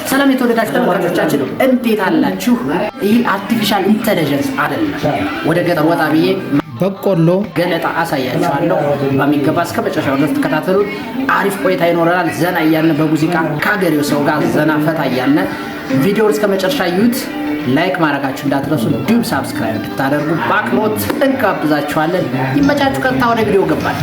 ሰላም የተወደዳችሁ ተመልካቾቻችን እንዴት አላችሁ? ይህ አርቲፊሻል ኢንተለጀንስ አይደለም። ወደ ገጠር ወጣ ብዬ በቆሎ ገለጣ አሳያችኋለሁ። በሚገባ እስከ መጨረሻው ድረስ ተከታተሉ። አሪፍ ቆይታ ይኖረናል። ዘና እያልን በሙዚቃ ከሀገሬው ሰው ጋር ዘና ፈታ እያልን ቪዲዮውን እስከ መጨረሻ እዩት። ላይክ ማድረጋችሁ እንዳትረሱ፣ እንዲሁም ሳብስክራይብ እንድታደርጉ በአክብሮት እንጋብዛችኋለን። ይመቻችሁ። ቀጥታ ወደ ቪዲዮ ገባል።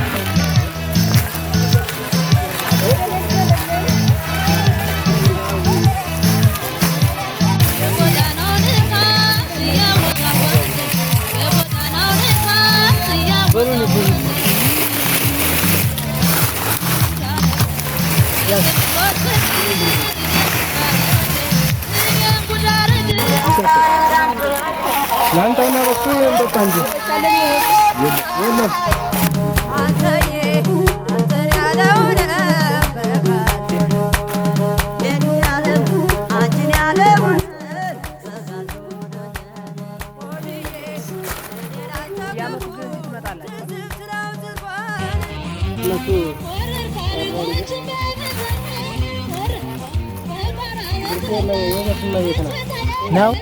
Lantana waktu yang berpanjang. Now.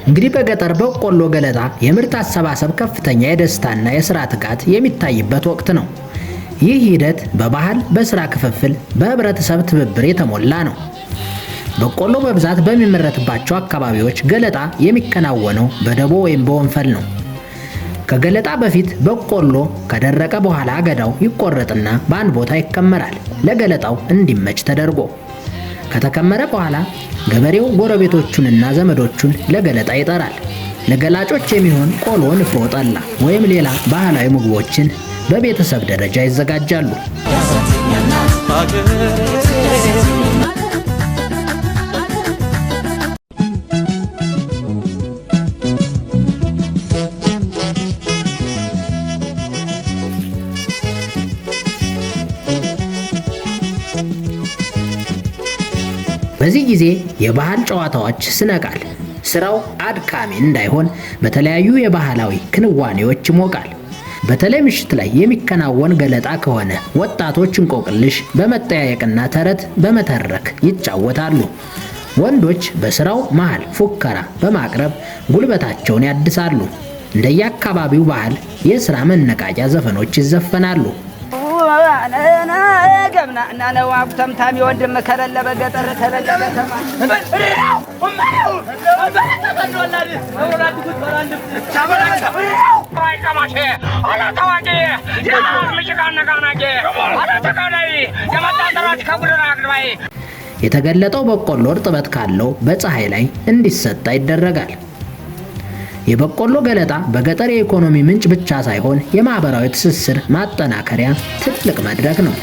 እንግዲህ በገጠር በቆሎ ገለጣ የምርት አሰባሰብ ከፍተኛ የደስታና የሥራ ትጋት የሚታይበት ወቅት ነው። ይህ ሂደት በባህል፣ በሥራ ክፍፍል፣ በህብረተሰብ ትብብር የተሞላ ነው። በቆሎ በብዛት በሚመረትባቸው አካባቢዎች ገለጣ የሚከናወነው በደቦ ወይም በወንፈል ነው። ከገለጣ በፊት በቆሎ ከደረቀ በኋላ አገዳው ይቆረጥና በአንድ ቦታ ይከመራል፣ ለገለጣው እንዲመች ተደርጎ። ከተከመረ በኋላ ገበሬው ጎረቤቶቹንና ዘመዶቹን ለገለጣ ይጠራል። ለገላጮች የሚሆን ቆሎ፣ ንፍሮ፣ ጠላ ወይም ሌላ ባህላዊ ምግቦችን በቤተሰብ ደረጃ ይዘጋጃሉ። በዚህ ጊዜ የባህል ጨዋታዎች ስነቃል። ስራው አድካሚ እንዳይሆን በተለያዩ የባህላዊ ክንዋኔዎች ይሞቃል። በተለይ ምሽት ላይ የሚከናወን ገለጣ ከሆነ ወጣቶች እንቆቅልሽ በመጠያየቅና ተረት በመተረክ ይጫወታሉ። ወንዶች በስራው መሃል ፉከራ በማቅረብ ጉልበታቸውን ያድሳሉ። እንደየአካባቢው ባህል የሥራ መነቃቂያ ዘፈኖች ይዘፈናሉ። እና ነው አብተምታም ወንድም ከለለ በገጠር ተለለ የተገለጠው በቆሎ እርጥበት ካለው በፀሐይ ላይ እንዲሰጣ ይደረጋል። የበቆሎ ገለጣ በገጠር የኢኮኖሚ ምንጭ ብቻ ሳይሆን የማህበራዊ ትስስር ማጠናከሪያ ትልቅ መድረክ ነው።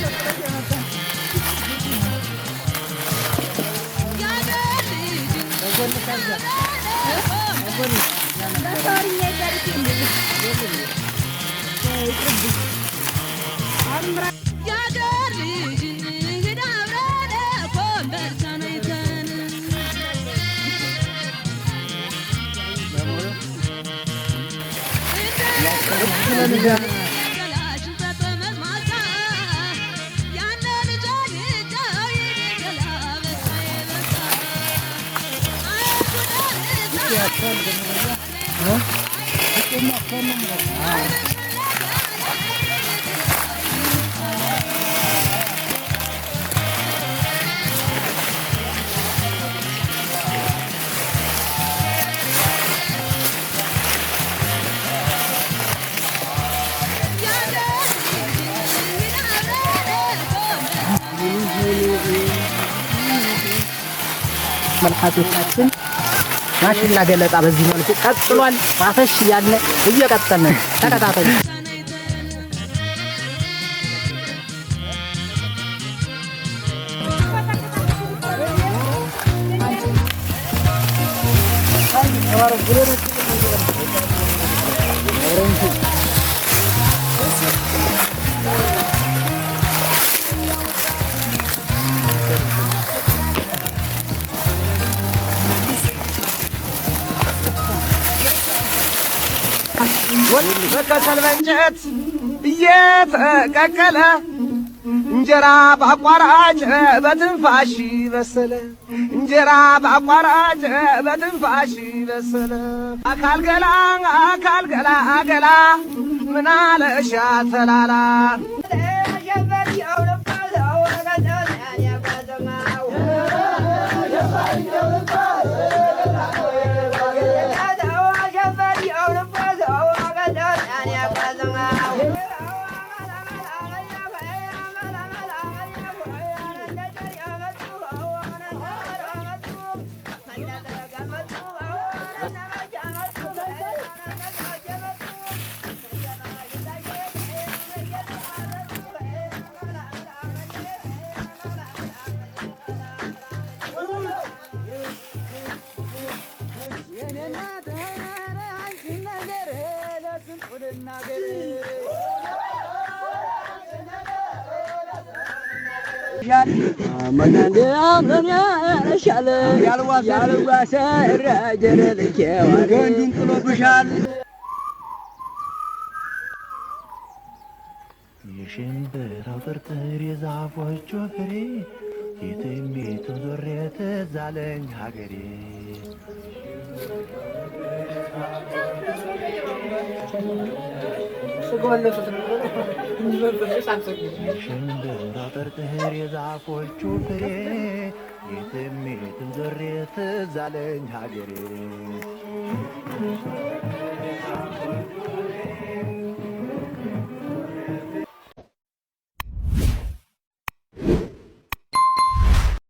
መልካቶቻችን ማሽላ ገለጣ በዚህ መልኩ ቀጥሏል። ፋፈሽ ያለ እየቀጠልን ተከታተሉ። በከሰል በእንጨት እየተቀቀለ እንጀራ በአቋራጭ በትንፋሽ በሰለ እንጀራ በአቋራጭ በትንፋሽ በሰለ አካል ገላ ገላ ምን አለሻ ተላላ የሽምብራው ጥርጥር የዛፎቹ ፍሬ የትሜቱ ዞሬ ትዝ አለኝ ሀገሬ የሽምብራው ጥርጥር የዛፎቹ ፍሬ የትሜቱ ዞሬ ትዝ አለኝ ሀገሬ